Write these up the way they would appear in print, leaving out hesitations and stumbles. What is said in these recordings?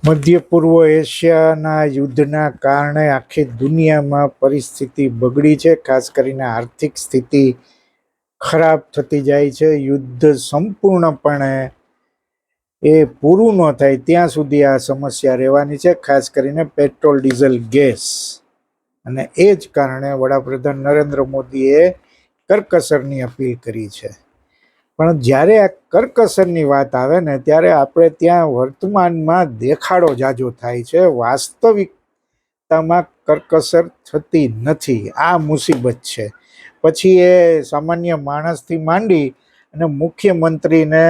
મધ્ય પૂર્વ એશિયાના યુદ્ધના કારણે આખી દુનિયામાં પરિસ્થિતિ બગડી છે. ખાસ કરીને આર્થિક સ્થિતિ ખરાબ થતી જાય છે. યુદ્ધ સંપૂર્ણપણે પૂરું ન થાય ત્યાં સુધી આ સમસ્યા રહેવાની છે, ખાસ કરીને પેટ્રોલ, ડીઝલ, ગેસ. અને એ જ કારણે વડાપ્રધાન નરેન્દ્ર મોદીએ કરકસરની અપીલ કરી છે. પણ જ્યારે આ કરકસરની વાત આવે ને ત્યારે આપણે ત્યાં વર્તમાનમાં દેખાડો જાજો થાય છે, વાસ્તવિકતામાં કરકસર થતી નથી. આ મુસીબત છે. પછી એ સામાન્ય માણસથી માંડી અને મુખ્યમંત્રીને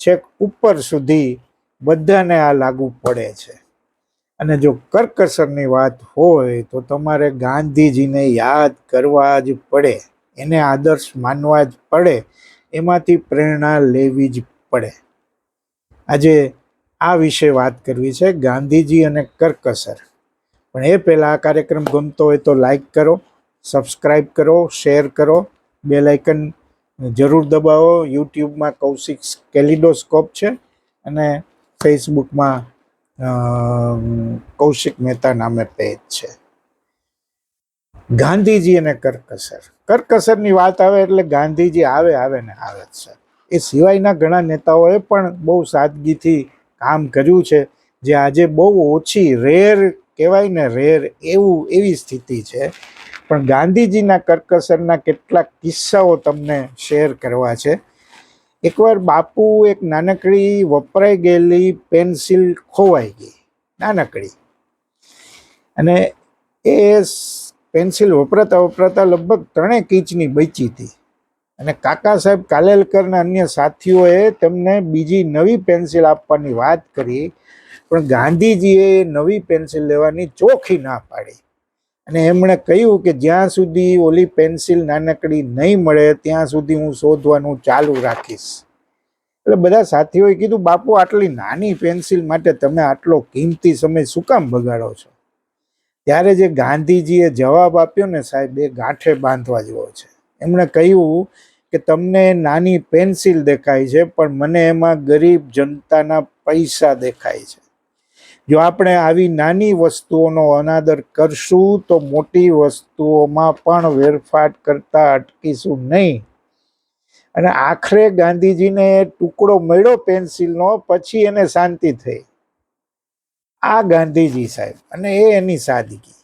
છેક ઉપર સુધી બધાને આ લાગુ પડે છે. અને જો કરકસરની વાત હોય તો તમારે ગાંધીજીને યાદ કરવા જ પડે, એને આદર્શ માનવા જ પડે, એમાંથી પ્રેરણા લેવી જ પડે. આજે આ વિશે વાત કરવી છે, ગાંધીજી અને કરકસર. પણ એ પહેલાં આ કાર્યક્રમ ગમતો હોય તો લાઈક કરો, સબસ્ક્રાઈબ કરો, શેર કરો, બેલ આઇકન જરૂર દબાવો. યુટ્યુબમાં કૌશિક કેલિડોસ્કોપ છે અને ફેસબુકમાં કૌશિક મહેતા નામે પેજ છે. ગાંધીજી અને કરકસરની વાત આવે એટલે ગાંધીજી આવે ને આવે જ છે. એ સિવાયના ઘણા નેતાઓએ પણ બહુ સાદગીથી કામ કર્યું છે, જે આજે બહુ ઓછી રેર કહેવાય ને, એવી સ્થિતિ છે. પણ ગાંધીજીના કરકસરના કેટલાક કિસ્સાઓ તમને શેર કરવા છે. એકવાર બાપુ એક નાનકડી વપરાઈ ગયેલી પેન્સિલ ખોવાઈ ગઈ, નાનકડી. અને એ પેન્સિલ વપરાતા લગભગ 3 ઇંચની બચી હતી. અને કાકા સાહેબ કાલેલકરના અન્ય સાથીઓએ તેમને બીજી નવી પેન્સિલ આપવાની વાત કરી, પણ ગાંધીજીએ નવી પેન્સિલ લેવાની ચોખ્ખી ના પાડી. અને એમણે કહ્યું કે જ્યાં સુધી ઓલી પેન્સિલ નાનકડી નહીં મળે ત્યાં સુધી હું શોધવાનું ચાલુ રાખીશ. એટલે બધા સાથીઓએ કીધું, બાપુ આટલી નાની પેન્સિલ માટે તમે આટલો કિંમતી સમય શું કામ બગાડો છો? ત્યારે જે ગાંધીજીએ જવાબ આપ્યો ને સાહેબ, એ ગાંઠે બાંધવા જેવો છે. એમણે કહ્યું કે તમને નાની પેન્સિલ દેખાય છે, પણ મને એમાં ગરીબ જનતાના પૈસા દેખાય છે. જો આપણે આવી નાની વસ્તુઓનો અનાદર કરશું તો મોટી વસ્તુઓમાં પણ વેરફાટ કરતા અટકીશું નહીં. અને આખરે ગાંધીજીને ટુકડો મળ્યો પેન્સિલનો, પછી એને શાંતિ થઈ. આ ગાંધીજી સાહેબ અને એની સાદગી.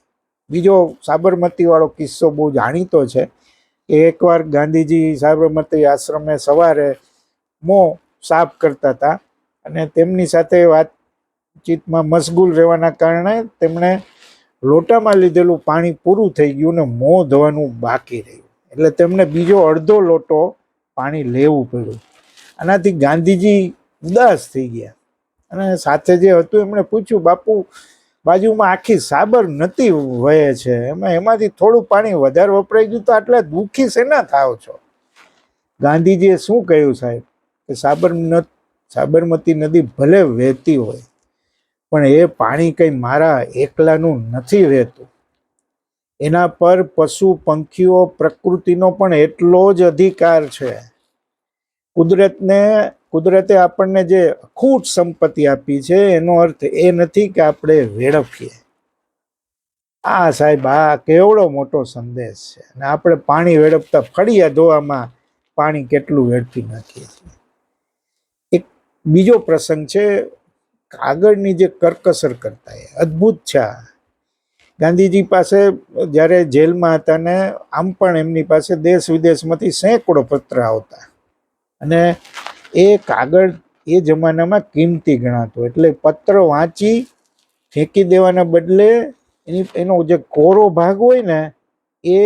બીજો સાબરમતી વાળો કિસ્સો બહુ જાણીતો છે કે એકવાર ગાંધીજી સાબરમતી આશ્રમે સવારે મોં સાફ કરતા હતા અને તેમની સાથે વાતચીતમાં મશગુલ રહેવાના કારણે તેમણે લોટામાં લીધેલું પાણી પૂરું થઈ ગયું ને મોં ધોવાનું બાકી રહ્યું. એટલે તેમને બીજો અડધો લોટો પાણી લેવું પડ્યું. આનાથી ગાંધીજી ઉદાસ થઈ ગયા અને સાથે જે હતું એમણે પૂછ્યું, બાપુ બાજુમાં આખી સાબરમતી વહે છે, એમાંથી થોડું પાણી વધારે વપરાઈ ગયું તો આટલા દુઃખી શેના થાવ છો? ગાંધીજીએ શું કહ્યું સાહેબ કે સાબરમતી નદી ભલે વહેતી હોય પણ એ પાણી કંઈ મારા એકલાનું નથી વહેતું. એના પર પશુ પંખીઓ પ્રકૃતિનો પણ એટલો જ અધિકાર છે. કુદરતે આપણને જે અખૂટ સંપત્તિ આપી છે એનો અર્થ એ નથી કે આપણે વેડફીએ. આ સાહેબ આ કેવડો મોટો સંદેશ છે. અને આપણે પાણી વેડફતા ફળિયા ધોવામાં પાણી કેટલું વેડફી નાખીએ છીએ. એક બીજો પ્રસંગ છે, કાગળની જે કરકસર કરતા એ અદ્ભુત છે. ગાંધીજી પાસે જ્યારે જેલમાં હતા ને આમ પણ એમની પાસે દેશ વિદેશમાંથી સેંકડો પત્ર આવતા અને એ કાગળ એ જમાનામાં કિંમતી ગણાતો. એટલે પત્ર વાંચી ફેંકી દેવાના બદલે એનો જે કોરો ભાગ હોય ને એ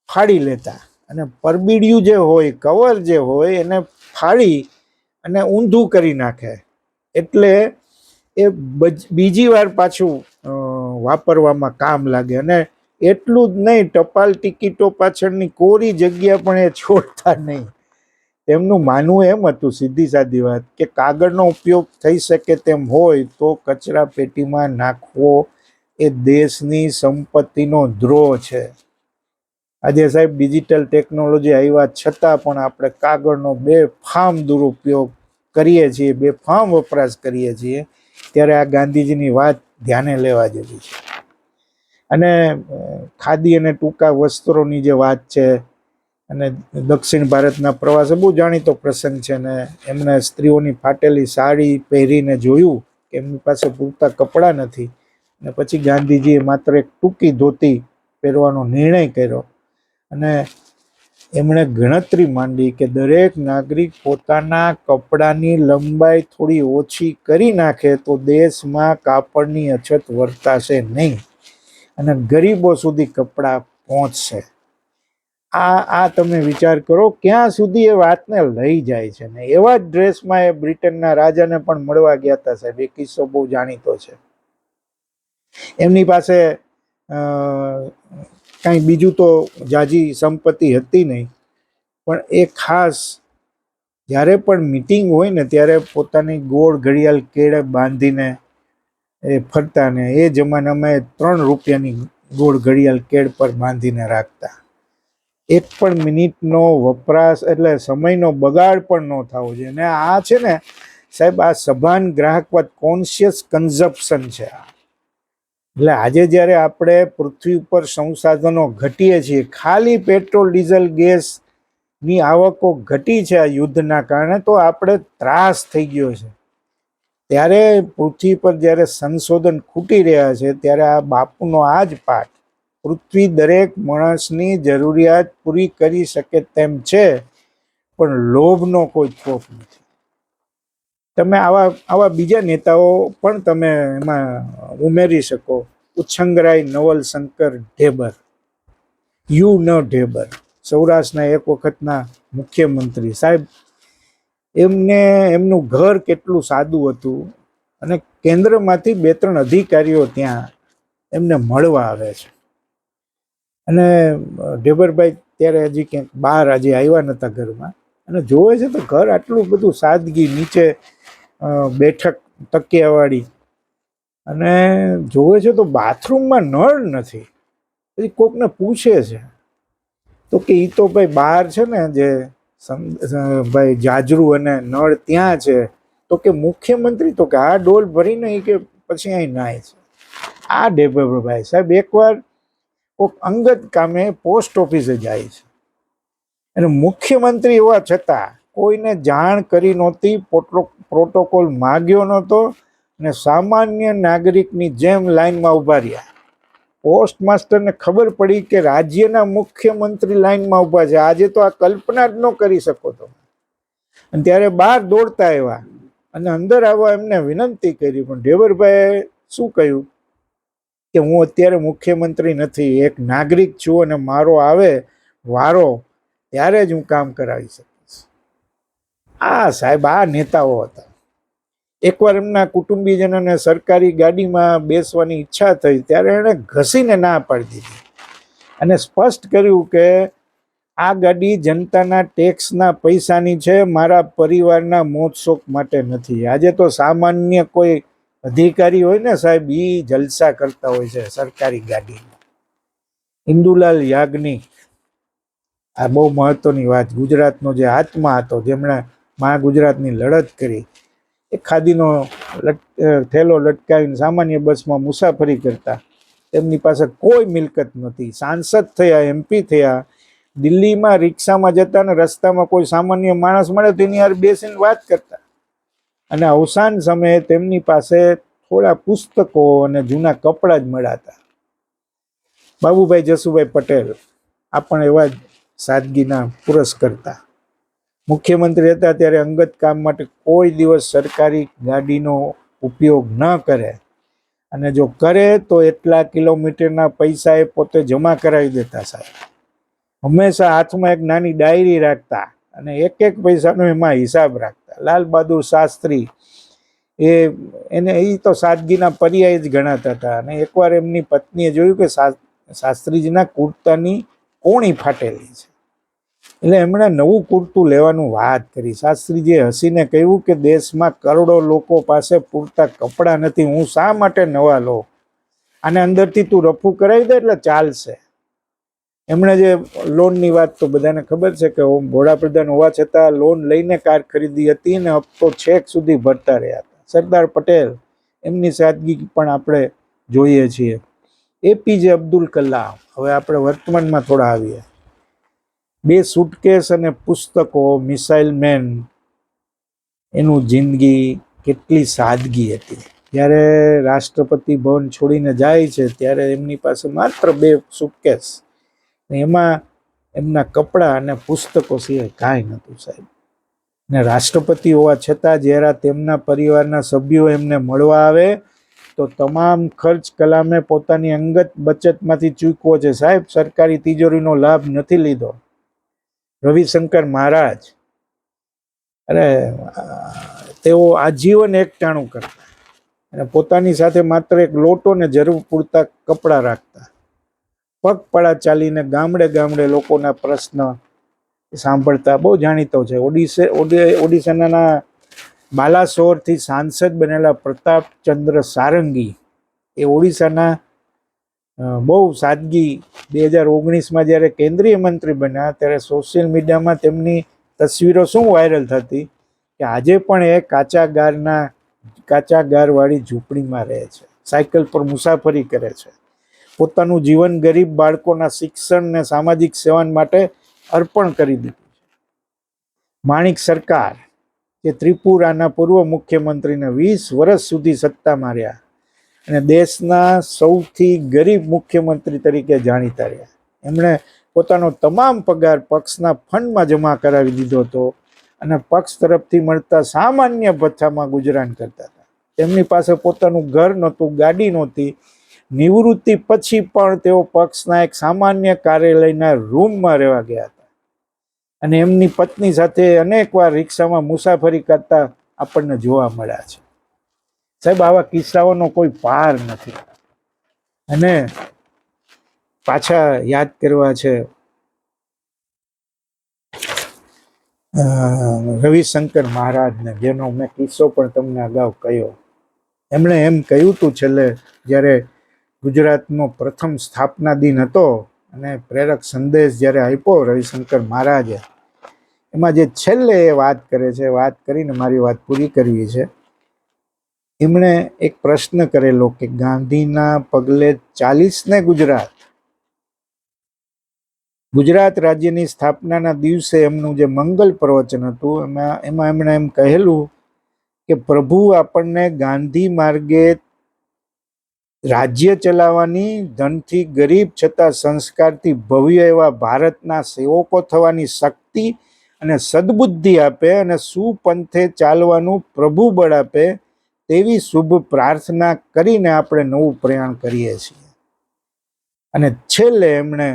ફાડી લેતા અને પરબીડિયું જે હોય, કવર જે હોય એને ફાડી અને ઊંધું કરી નાખે. એટલે એ બીજી વાર પાછું વાપરવામાં કામ લાગે. અને એટલું જ નહીં, ટપાલ ટિકિટો પાછળની કોરી જગ્યા પણ એ છોડતા નહીં. તેમનું માનવું એમ હતું, સીધી સાદી વાત, કે કાગળનો ઉપયોગ થઈ શકે તેમ હોય તો કચરા પેટીમાં નાખવો એ દેશની સંપત્તિનો દ્રોહ છે. આજે સાહેબ ડિજિટલ ટેકનોલોજી આવ્યા છતાં પણ આપણે કાગળનો બેફામ દુરુપયોગ કરીએ છીએ, બેફામ વપરાશ કરીએ છીએ, ત્યારે આ ગાંધીજીની વાત ધ્યાને લેવા જેવી છે. અને ખાદી અને ટૂંકા વસ્ત્રોની જે વાત છે, અને દક્ષિણ ભારતના પ્રવાસે બહુ જાણીતો પ્રસંગ છે, ને એમણે સ્ત્રીઓની ફાટેલી સાડી પહેરીને જોયું કે એમની પાસે પૂરતા કપડાં નથી, અને પછી ગાંધીજીએ માત્ર એક ટૂંકી ધોતી પહેરવાનો નિર્ણય કર્યો, અને એમણે ગણતરી માંડી કે દરેક નાગરિક પોતાના કપડાની લંબાઈ થોડી ઓછી કરી નાખે તો દેશમાં કાપડની અછત વર્તાશે નહીં અને ગરીબો સુધી કપડાં પહોંચશે. આ તમે વિચાર કરો ક્યાં સુધી એ વાતને લઈ જાય છે. ને એવા જ ડ્રેસમાં એ બ્રિટનના રાજાને પણ મળવા ગયા હતા સાહેબ. એ કિસ્સો બહુ જાણીતો છે. એમની પાસે કાંઈ બીજું તો જાજી સંપત્તિ હતી નહીં, પણ એ ખાસ જ્યારે પણ મીટિંગ હોય ને ત્યારે પોતાની ગોળ ઘડિયાળ કેળે બાંધીને એ ફરતા, ને એ જમાનામાં 3 રૂપિયાની ગોળ ઘડિયાળ કેળ પર બાંધીને રાખતા. એક પણ મિનિટનો વપરાશ એટલે સમયનો બગાડ પણ ન થવો જોઈએ. અને આ છે ને સાહેબ, આ સભાન ગ્રાહકવાદ, કોન્શિયસ કન્ઝપ્શન છે. એટલે આજે જ્યારે આપણે પૃથ્વી ઉપર સંસાધનો ઘટીએ છીએ, ખાલી પેટ્રોલ ડીઝલ ગેસની આવકો ઘટી છે આ યુદ્ધના કારણે, તો આપણે ત્રાસ થઈ ગયો છે. ત્યારે પૃથ્વી પર જ્યારે સંશોધન ખૂટી રહ્યા છે, ત્યારે આ બાપુનો આ જ પાઠ, પૃથ્વી દરેક માણસની જરૂરિયાત પૂરી કરી શકે તેમ છે, પણ લોભનો કોઈ થોપ નથી. તમે આવા બીજા નેતાઓ પણ તમે એમાં ઉમેરી શકો. ઉચ્છંગરાય નવલ શંકર ઢેબર, ઢેબર, સૌરાષ્ટ્રના એક વખતના મુખ્યમંત્રી સાહેબ. એમનું ઘર કેટલું સાદું હતું, અને કેન્દ્રમાંથી 2-3 અધિકારીઓ ત્યાં એમને મળવા આવે છે. અને ઢેબરભાઈ ત્યારે હજી ક્યાંક બહાર આજે આવ્યા નહોતા ઘરમાં, અને જોવે છે તો ઘર આટલું બધું સાદગી, નીચે બેઠક તકિયાવાળી, અને જોવે છે તો બાથરૂમમાં નળ નથી. પછી કોકને પૂછે છે તો કે એ તો ભાઈ બહાર છે ને જે ભાઈ જાજરૂ અને નળ ત્યાં છે. તો કે મુખ્યમંત્રી, તો કે આ ડોલ ભરીને એ કે પછી અહીં નાય છે. આ ઢેબરભાઈ સાહેબ એકવાર કોઈક અંગત કામે પોસ્ટ ઓફિસે જાય છે, અને મુખ્યમંત્રી હોવા છતાં કોઈને જાણ કરી નહોતી, પ્રોટોકોલ માગ્યો નહોતો, અને સામાન્ય નાગરિકની જેમ લાઈનમાં ઊભા રહ્યા. પોસ્ટ માસ્ટરને ખબર પડી કે રાજ્યના મુખ્યમંત્રી લાઈનમાં ઊભા છે. આજે તો આ કલ્પના જ ન કરી શકો તો. અને ત્યારે બહાર દોડતા આવ્યા અને અંદર આવવા એમને વિનંતી કરી, પણ ઢેબરભાઈએ શું કહ્યું કે હું અત્યારે મુખ્યમંત્રી નથી, એક નાગરિક છું, અને મારો આવે વારો ત્યારે જ હું કામ કરાવી શકીશ. સાહેબ આ નેતાઓ હતા. એકવાર એમના કુટુંબીજનોને સરકારી ગાડીમાં બેસવાની ઈચ્છા થઈ, ત્યારે એણે ઘસીને ના પાડી દીધી, અને સ્પષ્ટ કર્યું કે આ ગાડી જનતાના ટેક્સના પૈસાની છે, મારા પરિવારના મોજશોખ માટે નથી. આજે તો સામાન્ય કોઈ અધિકારી હોય ને સાહેબ, એ જલસા કરતા હોય છે સરકારી ગાડીમાં. ઇન્દુલાલ યાજ્ઞિક, આ બહુ મહત્વની વાત. ગુજરાતનો જે આત્મા હતો, જેમણે ગુજરાતની લડત કરી, એ ખાદીનો થેલો લટકાવીને સામાન્ય બસમાં મુસાફરી કરતા. તેમની પાસે કોઈ મિલકત નથી. સાંસદ થયા, MP થયા, દિલ્હીમાં રિક્ષામાં જતા ને રસ્તામાં કોઈ સામાન્ય માણસ મળે તો એની યાર બેસીને વાત કરતા. અને અવસાન સમયે તેમની પાસે થોડા પુસ્તકો અને જૂના કપડાં જ મળ્યા. બાબુભાઈ જસુભાઈ પટેલ આ પણ એવા જ સાદગીના પુરસ્કર્તા. મુખ્યમંત્રી હતા ત્યારે અંગત કામ માટે કોઈ દિવસ સરકારી ગાડીનો ઉપયોગ ન કરે, અને જો કરે તો એટલા કિલોમીટરના પૈસા એ પોતે જમા કરાવી દેતા સાહેબ. હંમેશા હાથમાં એક નાની ડાયરી રાખતા, અને એક પૈસાનો એમાં હિસાબ રાખતા. લાલ બહાદુર શાસ્ત્રી એ તો સાદગીના પર્યાય જ ગણાતા હતા. અને એકવાર એમની પત્નીએ જોયું કે શાસ્ત્રીજીના કુર્તાની કોણી ફાટેલી છે, એટલે એમણે નવું કુર્તું લેવાનું વાત કરી. શાસ્ત્રીજીએ હસીને કહ્યું કે દેશમાં કરોડો લોકો પાસે પૂરતા કપડાં નથી, હું શા માટે નવા લઉં? આને અંદરથી તું રફુ કરાવી દે એટલે ચાલશે. એમણે જે લોનની વાત તો બધાને ખબર છે કે વડાપ્રધાન હોવા છતાં લોન લઈને કાર ખરીદી હતી ને હપ્તો છેક સુધી ભરતા રહ્યા હતા. સરદાર પટેલ, એમની સાદગી પણ આપણે જોઈએ છીએ. એપીજે અબ્દુલ કલામ, હવે આપણે વર્તમાનમાં થોડા આવીએ. 2 સુટકેસ અને પુસ્તકો, મિસાઇલ મેન, એનું જિંદગી કેટલી સાદગી હતી. જ્યારે રાષ્ટ્રપતિ ભવન છોડીને જાય છે ત્યારે એમની પાસે માત્ર 2 સુટકેસ, એમાં એમના કપડાં અને પુસ્તકો સિવાય કાંઈ નહોતું સાહેબ. ને રાષ્ટ્રપતિ હોવા છતાં જ્યારે તેમના પરિવારના સભ્યો એમને મળવા આવે તો તમામ ખર્ચ કલામે પોતાની અંગત બચતમાંથી ચૂકવો છે સાહેબ. સરકારી તિજોરીનો લાભ નથી લીધો. રવિશંકર મહારાજ, અરે તેઓ આજીવન એકટાણું કરતા અને પોતાની સાથે માત્ર એક લોટો ને જરૂર પૂરતા કપડાં રાખતા. પગપાળા ચાલીને ગામડે ગામડે લોકોના પ્રશ્ન સાંભળતા. બહુ જાણીતો છે. ઓડિશાના બાલાસોરથી સાંસદ બનેલા પ્રતાપચંદ્ર સારંગી એ ઓડિશાના બહુ સાદગી. 2019માં જ્યારે કેન્દ્રીય મંત્રી બન્યા ત્યારે સોશિયલ મીડિયામાં તેમની તસવીરો શું વાયરલ થતી કે આજે પણ એ કાચા ગારવાળી ઝૂંપડીમાં રહે છે, સાયકલ પર મુસાફરી કરે છે, પોતાનું જીવન ગરીબ બાળકોના શિક્ષણ ને સામાજિક સેવા માટે અર્પણ કરી દીધું છે. માણિક સરકાર, જે ત્રિપુરાના પૂર્વ મુખ્યમંત્રીને 20 વર્ષ સુધી સત્તામાં રહ્યા અને દેશના સૌથી ગરીબ મુખ્યમંત્રી તરીકે જાણીતા રહ્યા. એમણે પોતાનો તમામ પગાર પક્ષના ફંડમાં જમા કરાવી દીધો હતો અને પક્ષ તરફથી મળતા સામાન્ય ભથ્થામાં ગુજરાન કરતા હતા. તેમની પાસે પોતાનું ઘર નહોતું, ગાડી નહોતી. નિવૃત્તિ પછી પણ તેઓ પક્ષના એક સામાન્ય કાર્યાલયના રૂમમાં રહેવા ગયા હતા અને એમની પત્ની સાથે અનેકવાર રિક્ષામાં મુસાફરી કરતા આપણને જોવા મળ્યા છે. સાહેબ, આવા કિસ્સાઓનો કોઈ પાર નથી. અને પાછા યાદ કરવા છે રવિશંકર મહારાજને, જેનો મેં કિસ્સો પણ તમને અગાઉ કહ્યો. એમણે એમ કહ્યું હતું છેલ્લે, જ્યારે ગુજરાતનો પ્રથમ સ્થાપના દિન હતો અને પ્રેરક સંદેશ જ્યારે આપ્યો રવિશંકર મહારાજે, એમાં જે છેલ્લે એ વાત કરે છે, વાત કરીને મારી વાત પૂરી કરવી છે. એમણે એક પ્રશ્ન કરેલો કે ગાંધીના પગલે ચાલીસને ગુજરાત રાજ્યની સ્થાપનાના દિવસે એમનું જે મંગલ પ્રવચન હતું એમાં એમણે એમ કહેલું કે પ્રભુ આપણને ગાંધી માર્ગે રાજ્ય ચલાવવાની, ધનથી ગરીબ છતાં સંસ્કારથી ભવ્ય એવા ભારતના સેવકો થવાની શક્તિ અને સદબુદ્ધિ આપે અને સુપંથે ચાલવાનું પ્રભુ બળ આપે, તેવી શુભ પ્રાર્થના કરીને આપણે નવું પ્રયાણ કરીએ છીએ. અને છેલ્લે એમણે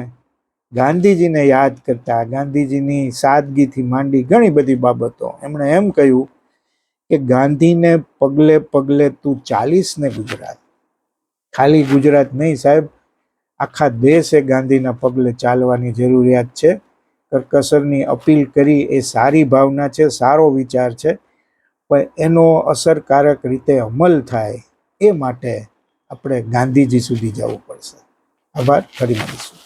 ગાંધીજીને યાદ કરતા, ગાંધીજીની સાદગીથી માંડી ઘણી બધી બાબતો, એમણે એમ કહ્યું કે ગાંધીને પગલે પગલે તું ચાલીસને ગુજરાત. ખાલી ગુજરાત નહીં સાહેબ, આખા દેશે ગાંધીના પગલે ચાલવાની જરૂરિયાત છે. કરકસરની અપીલ કરી એ સારી ભાવના છે, સારો વિચાર છે, પણ એનો અસરકારક રીતે અમલ થાય એ માટે આપણે ગાંધીજી સુધી જવું પડશે. આભાર. ફરી મળીશું.